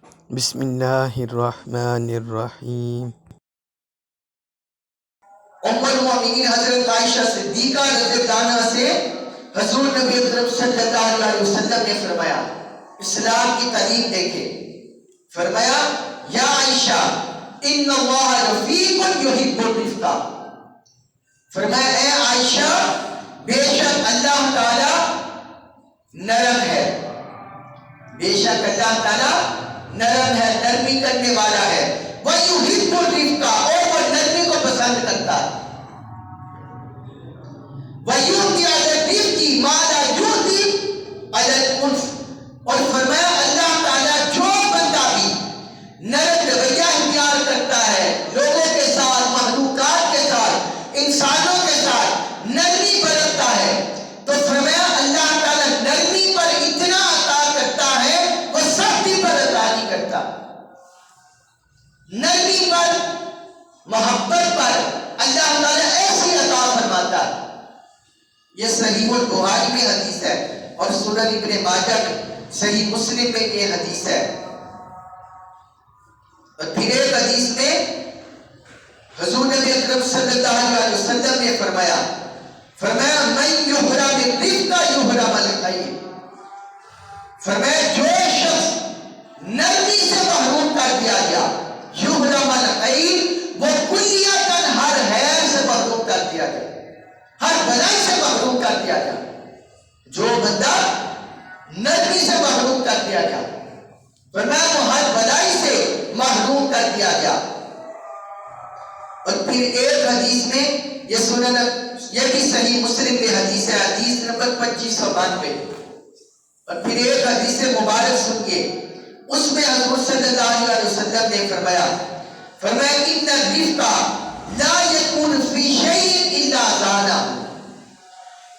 بسم اللہ الرحمن الرحیم۔ ام المومنین حضرت عائشہ صدیقہ رضی اللہ عنہا سے حضور نبی اکرم صلی اللہ علیہ وسلم نے فرمایا، اسلام کی تعلیم دیکھے، فرمایا یا عائشہ ان اللہ رفیق یحب الرفق، فرمایا اے عائشہ بے شک اللہ تعالی نرم ہے، بے شک اللہ تعالی نرم ہے، نرمی کرنے والا ہے، وَيُحِبُّ الرِّفْقَ، اور وہ نرمی کو پسند کرتا ہے، وَيُؤْتِي عَلَى الرِّفْقِ مَا لَا يُؤْتِي عَلَى الْعُنْفِ، اور فرمایا اللہ تعالیٰ جو بندہ بھی نرم رویہ اختیار کرتا ہے لوگوں کے ساتھ، مخلوقات کے ساتھ، انسانوں کے ساتھ نرمی برتتا ہے، تو فرمایا اللہ تعالیٰ نرمی پر اتنا عطا کرتا ہے وہ سختی پر عطا نہیں کرتا، نرمی پر، محبت پر اللہ تعالیٰ ایسی عطا فرماتا ہے۔ یہ صحیح البخاری میں حدیث ہے اور سنن ابن ماجہ میں، صحیح مسلم میں یہ حدیث ہے۔ اور پھر ایک حدیث میں حضور نبی اکرم صلی اللہ علیہ وسلم نے فرمایا من یحرم الرفق یحرم الخیر، فرمایا جو شخص نرمی سے محروم کر دیا گیا، یحرم الخیر، وہ کلیتاً ہر خیر سے محروم کر دیا گیا، ہر بھلائی سے محروم کر دیا گیا، جو بندہ نرمی سے محروم کر دیا گیا، فرمایا وہ ہر بھلائی سے محروم کر دیا گیا۔ اور پھر ایک حدیث میں یہ سنن، یہ بھی صحیح مسلم میں حدیث ہے، حدیث نمبر 2592، اور پھر ایک حدیث مبارک سنیے، اس میں حضور صلی اللہ علیہ وسلم نے فرمایا ان الرفق لا یکون فی شیء الا زانہ،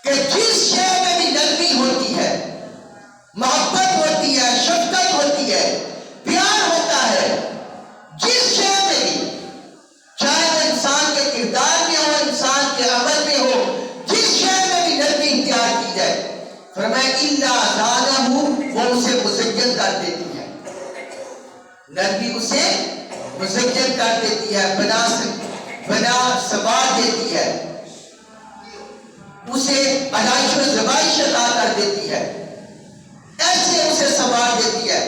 کہ جس شے میں بھی نرمی ہوتی ہے، محبت ہوتی ہے، شفقت ہوتی ہے، پیار ہوتا ہے، جس شے میں بھی، چاہے وہ انسان کے کردار میں ہو، انسان کے عمل میں ہو، جس شے میں بھی نرمی اختیار کی جائے، فرمایا الا زانہ، وہ اسے مزین کر دیتی ہے، نرمی اسے مزین کر دیتی ہے، بنا سوار دیتی ہے، اسے علائش و زبائش عطا کر دیتی ہے، ایسے اسے سوار دیتی ہے۔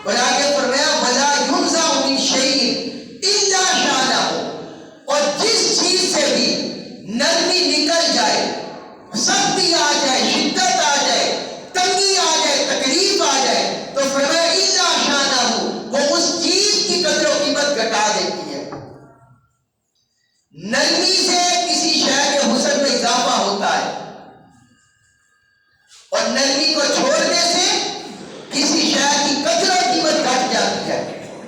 اور آگے فرمایا وَلَا يُنْزَعُ مِنْ شَيْءٍ إِلَّا شَانَهُ، اور جس چیز سے بھی نرمی نکل جائے، سختی آ جائے، شدت آ جائے، تنگی آ جائے، تکلیف آ جائے، تو فرمایا إِلَّا شَانَهُ، وہ اس چیز کی قدر و قیمت گھٹا دیتی ہے۔ نرمی سے کسی شے کے حسن میں اضافہ ہوتا ہے، اور نرمی کو چھوڑنے سے کسی شے کی قدر و قیمت گھٹ جاتی ہے،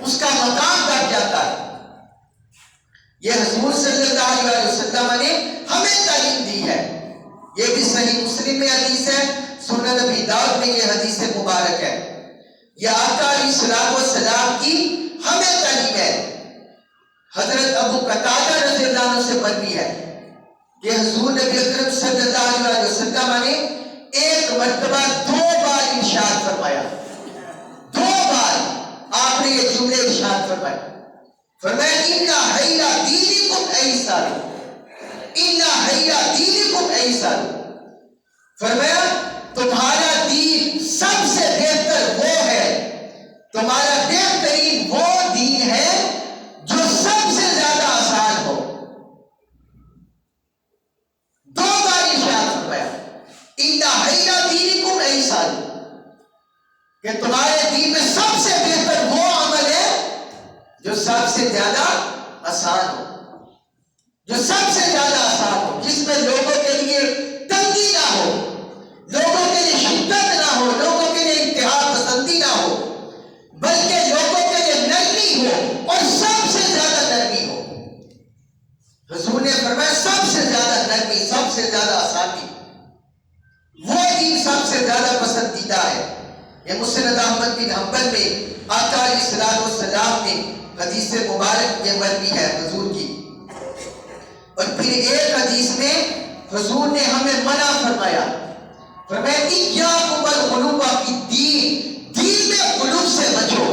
اس کا مقام گھٹ جاتا ہے۔ یہ حضور صلی اللہ علیہ وسلم نے ہمیں تعلیم دی ہے، یہ بھی صحیح مسلم میں حدیث ہے، سنن ابی داؤد میں یہ حدیث مبارک ہے، یہ آقا علیہ السلام کی ہمیں تعلیم ہے۔ حضرت ابو قتادہ رضی اللہ عنہ سے مروی ہے کہ حضور نبی اکرم صلی اللہ علیہ وسلم نے ایک مرتبہ 2 بار ارشاد فرمایا، 2 بار آپ نے یہ جملے ارشاد فرمائے، فرمایا ان خیر دینکم ایسر، ان خیر دینکم ایسر، فرمایا تمہارا دین سب سے بہتر وہ ہے، تمہارا بہترین وہ دین ہے جو سب سے زیادہ آسان ہو۔ 2 بار ارشاد فرمایا ان خیر دینکم ایسر، کہ تمہارے دین میں سب سے بہتر وہ عمل ہے جو سب سے زیادہ آسان ہو، جو سب سے زیادہ آسان ہو، جس میں لوگوں کے لیے تنگی نہ ہو، لوگوں کے لیے شدت نہ ہو، لوگوں کے لیے انتہا پسندی نہ ہو، بلکہ لوگوں کے لیے نرمی ہو اور سب سے زیادہ نرمی ہو۔ حضور نے فرمایا سب سے زیادہ نرمی، سب سے زیادہ آسانی، وہ دین سب سے زیادہ پسندیدہ ہے۔ یہ مسند احمد بن حنبل میں آقا علیہ السلام نے حدیث مبارک یہ مروی ہے حضور کی۔ اور پھر ایک حدیث میں حضور نے ہمیں منع فرمایا، فرمایا اِيَّاكُمْ وَالْغُلُوَّ فِي الدِّينِ، دین میں غلو سے بچو،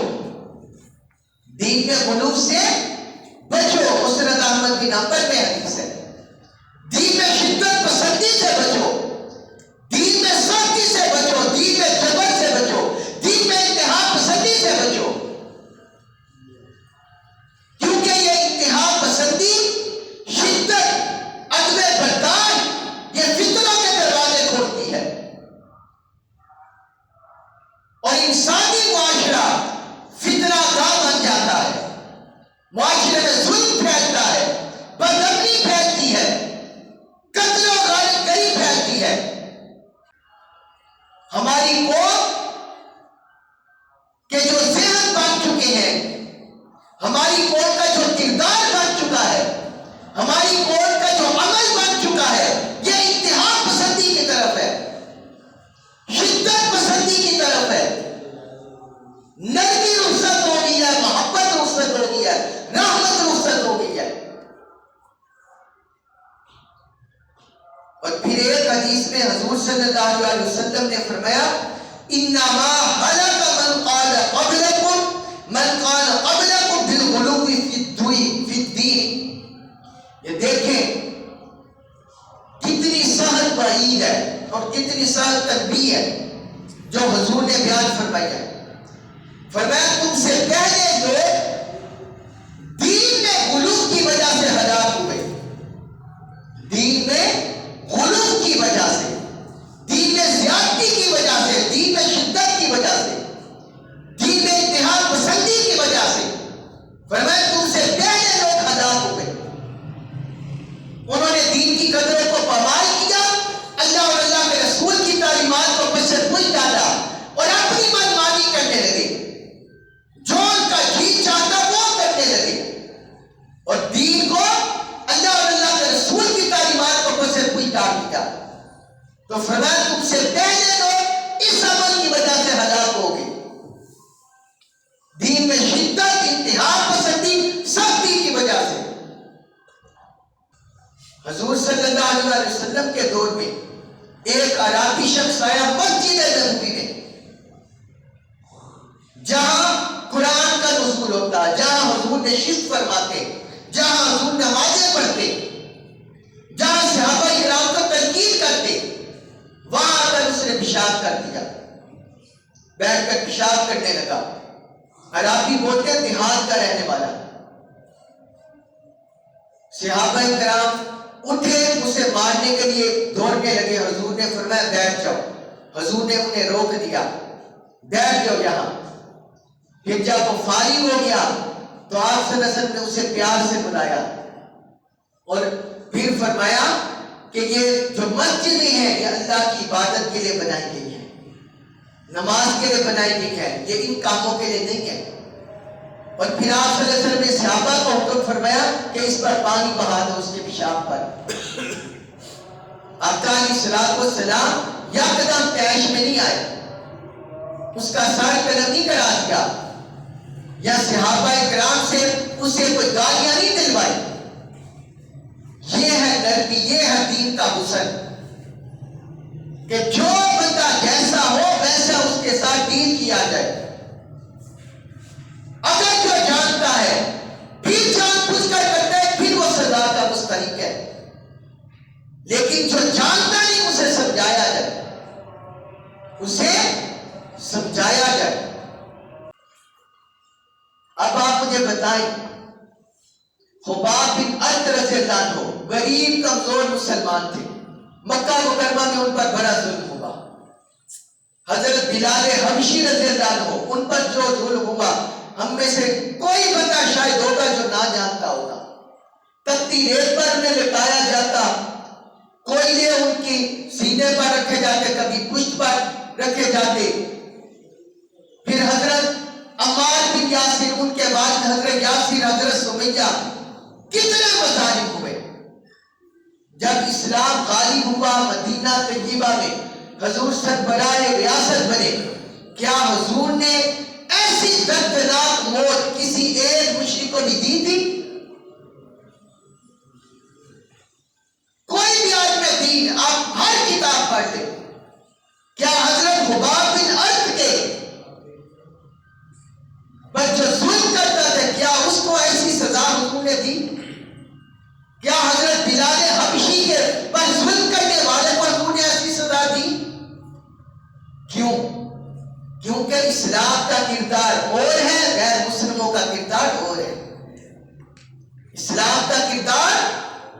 انسانی معاشرہ فتنہ گاہ بن جاتا ہے، معاشرے میں ظلم پھیلتا ہے، بدامنی پھیلتی ہے، قتل و غارت گری پھیلتی ہے۔ ہماری قوم کے جو ذہن بن چکے ہیں، ہماری قوم کا جو کردار بن چکا ہے، ہماری قوم کا جو عمل بن چکا ہے، یہ انتہا پسندی کی طرف ہے، شدت پسندی کی طرف ہے، نرمی رخصت ہو گئی ہے، محبت رخصت ہو گئی ہے، رحمت رخصت ہو گئی ہے۔ اور پھر ایک حدیث میں حضور صلی اللہ علیہ وسلم نے فرمایا انما هلك من قال قبلكم بالغلو في الدين۔ یہ دیکھیں کتنی سخت وعید ہے اور کتنی سخت تنبیہ ہے جو حضور نے بیان فرمایا ہے۔ فرمایا تم سے پہلے لوگ دین میں غلو کی وجہ سے ہلاک ہوئے، دین میں غلو کی وجہ سے، دین میں زیادتی کی وجہ سے، دین میں شدت کی وجہ سے، دین میں انتہا پسندی کی وجہ سے، فرمایا تم سے پہلے لوگ ہلاک ہوئے۔ انہوں نے دین کی قدروں کو پامال کیا، اللہ اور اللہ کے رسول کی تعلیمات کو پس پش ڈالا اور اپنی منمانی کرنے لگے، جو ان کا جی چاہتا وہ کرنے لگے، اور دین کو اللہ اور اللہ کے رسول کی تعلیمات کو پس پش ڈال دیا۔ تو فرمایا تم سے پہلے لوگ اس عمل کی وجہ سے ہلاک ہو گئے، دین میں شدت، انتہا پسندی، سختی کی وجہ سے۔ حضور صلی اللہ علیہ وسلم کے دور میں ایک عربی شخص آیا مسجد نبوی میں، جہاں قرآن کا نزول ہوتا، جہاں حضور نشست فرماتے، جہاں حضور نمازیں پڑھتے، جہاں صحابہ کرام کو تلقین کرتے، وہاں آ کر اس نے پیشاب کر دیا، بیٹھ کر پیشاب کرنے لگا۔ عربی بولتے ہیں دیہات کا رہنے والا۔ صحابہ کرام اٹھے، اسے مارنے کے لیے دوڑنے لگے، حضور نے فرمایا بیٹھ جاؤ، حضور نے انہیں روک دیا، بیٹھ جاؤ یہاں۔ پھر جب وہ فارغ ہو گیا تو آپ صلی اللہ علیہ وسلم نے اسے پیار سے بلایا اور پھر فرمایا کہ یہ جو مسجدیں ہیں یہ اللہ کی عبادت کے لیے بنائی گئی ہیں، نماز کے لیے بنائی گئی ہے، یہ ان کاموں کے لیے نہیں ہے۔ اور پھر آپ صلی اللہ علیہ وسلم نے صحابہ کو حکم فرمایا کہ اس پر پانی بہا دو، اس کے پیشاب پر۔ آقا علیہ الصلوۃ والسلام یکدم پیش میں نہیں آئے، اس کا سر قلم نہیں کرا دیا یا صحابہ کرام سے اسے کوئی گالیاں نہیں دلوائی۔ یہ ہے نرمی، یہ ہے دین کا حسن کہ جو بندہ جیسا ہو ویسا اس کے ساتھ ڈیل کیا جائے۔ اگر جو جانتا ہے پھر جان بوجھ کر کرتا ہے پھر وہ سزا کا مستحق ہے، لیکن جو جانتا نہیں اسے سمجھایا جائے، اسے سمجھایا جائے۔ اب آپ مجھے بتائیں، خباب بن ارد رضی اللہ عنہ غریب کمزور مسلمان تھے، مکہ مکرمہ میں ان پر بڑا ظلم ہوا۔ حضرت بلال حبشی رضی اللہ عنہ ان پر جو ظلم ہوا ہم میں سے کوئی بندہ شاید ہوگا جو نہ جانتا ہوگا۔ تختی ریت پر انہیں لٹایا جاتا، کوئلے ان کی سینے پر رکھے جاتے، کبھی پشت پر رکھے جاتے۔ پھر حضرت عمار بن یاسر، ان کے بعد حضرت یاسر، حضرت سمیہ، کتنے مظالم ہوئے۔ جب اسلام غالب ہوا مدینہ طیبہ میں، حضور سربراہ ریاست بنے، کیا حضور نے ایسی دردناک موت کسی ایک مشرک کو نہیں دی تھی؟ کوئی بھی عالم دین آپ ہر کتاب پڑھ لیں، کیا حضرت خباب بن ارد کے پر جو ظلم کرتا تھا کیا اس کو ایسی سزا حضور نے دی؟ کیا حضرت بلال حبشی کے پر ظلم کرنے والے کو حضور نے ایسی سزا دی؟ کیوں؟ کیونکہ اسلام کا کردار اور ہے، غیر مسلموں کا کردار اور ہے۔ اسلام کا کردار،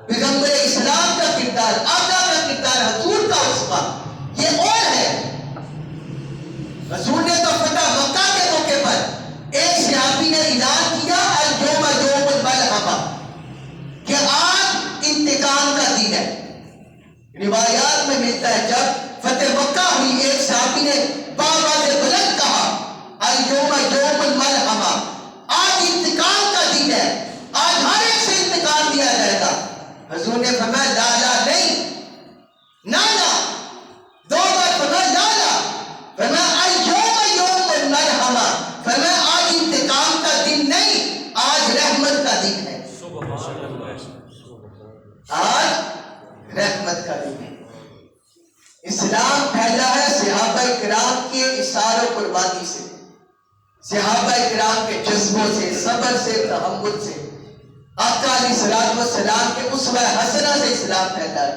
پیغمبر اسلام کا کردار، آقا کا کردار، حضور کا عصمہ یہ اور ہے۔ حضور نے تو فتح صحابی نے اعلان کیا اليوم یوم الملحمہ کہ آج انتقام کا دن ہے. روایات میں ملتا ہے جب فتح مکہ ہوئی ایک صحابی نے بآواز بلند کہا اليوم یوم الملحمہ آج انتقام کا دن ہے, آج ہر ایک سے انتقام دیا جائے گا. حضور نے فرمایا لا لا نہیں, نا نا, دو بار فرمایا لا لا, فرمایا اليوم یوم الملحمہ, فرمایا آج انتقام کا دن نہیں, آج رحمت کا دن ہے. آج رحمت کا دن ہے. اسلام پھیلا ہے صحابہ کرام کے اثار و قربانی سے, صحابہ کرام کے جذبوں سے, صبر سے, تحمل سے, آقا علیہ الصلوۃ والسلام کے اسوہ حسنہ سے اسلام پھیلا ہے,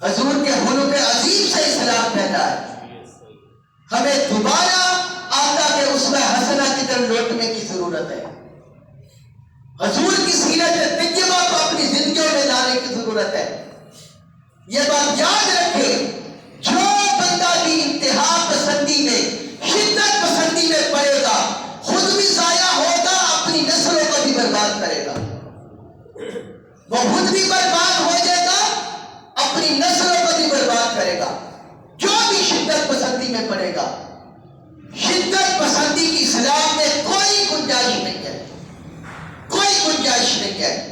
حضور کے خلق عظیم سے اسلام پھیلا ہے. ہمیں دوبارہ آقا کے اسوہ حسنہ کی طرف لوٹنے کی ضرورت ہے. حضور کی سیرت طیبہ کو اپنی زندگیوں میں لانے کی ضرورت ہے. یہ بات یاد رکھے, جو بندہ بھی انتہا پسندی میں, شدت پسندی میں پڑے گا, خود بھی ضائع ہوگا, اپنی نسلوں کو بھی برباد کرے گا. وہ خود بھی برباد ہو جائے گا, اپنی نسلوں کو بھی برباد کرے گا. جو بھی شدت پسندی میں پڑے گا, شدت پسندی کی اسلام میں کوئی گنجائش نہیں ہے, کوئی گنجائش نہیں ہے.